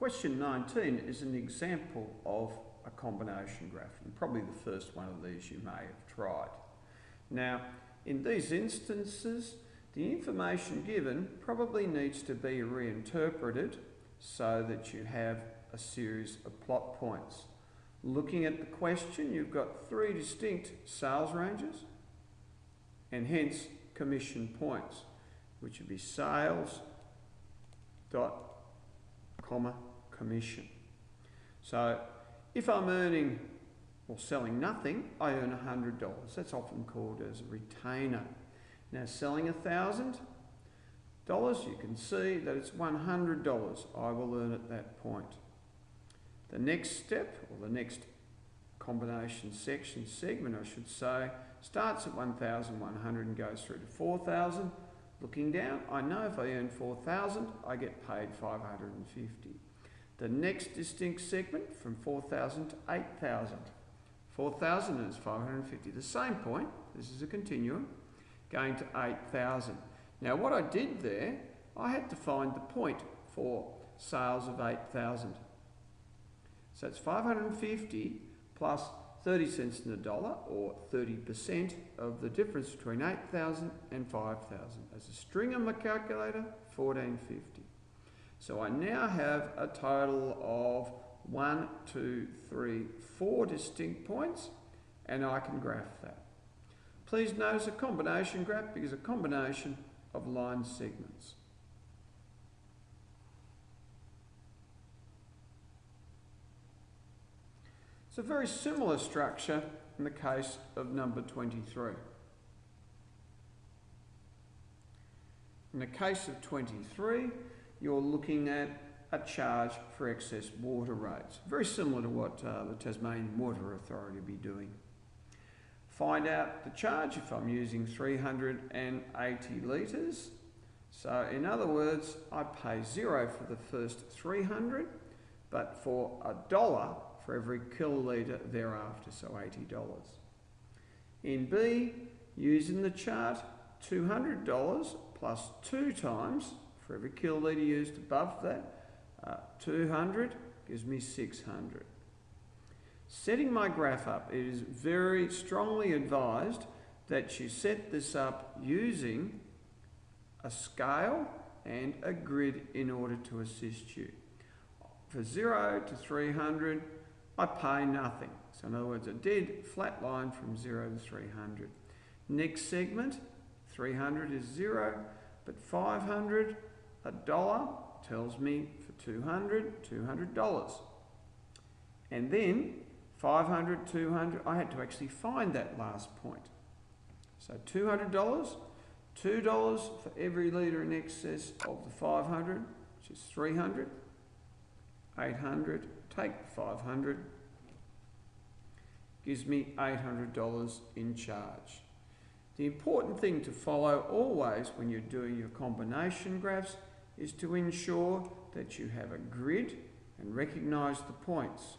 Question 19 is an example of a combination graph, and probably the first one of these you may have tried. Now, in these instances, the information given probably needs to be reinterpreted so that you have a series of plot points. Looking at the question, you've got three distinct sales ranges and hence commission points, which would be sales dot comma commission. So if I'm earning or selling nothing, I earn $100. That's often called as a retainer. Now selling $1,000, you can see that it's $100 I will earn at that point. The next step, or the next combination section, segment I should say, starts at 1,100 and goes through to 4,000. Looking down, I know if I earn 4,000, I get paid 550. The next distinct segment from 4,000 to 8,000. 4,000 is 550. The same point, this is a continuum, going to 8,000. Now what I did there, I had to find the point for sales of 8,000. So it's 550 plus 30 cents in the dollar, or 30% of the difference between 8,000 and 5,000. As a string on my calculator, 1450. So I now have a total of 1, 2, 3, 4 distinct points, and I can graph that. Please notice a combination graph because a combination of line segments. It's a very similar structure in the case of number 23. In the case of 23, you're looking at a charge for excess water rates. Very similar to what the Tasmanian Water Authority will be doing. Find out the charge if I'm using 380 litres. So in other words, I pay $0 for the first 300, but for $1 for every kilolitre thereafter, so $80. In B, using the chart, $200 plus 2 times for every kilolitre used above that, 200 gives me 600. Setting my graph up, it is very strongly advised that you set this up using a scale and a grid in order to assist you. For 0 to 300, I pay nothing. So in other words, a dead flat line from 0 to 300. Next segment, 300 is 0, but 500, $1 tells me for 200, $200. And then 500, 200, I had to actually find that last point. So $200, $2 for every litre in excess of the 500, which is 300, 800, take the 500, gives me $800 in charge. The important thing to follow always when you're doing your combination graphs is to ensure that you have a grid and recognise the points.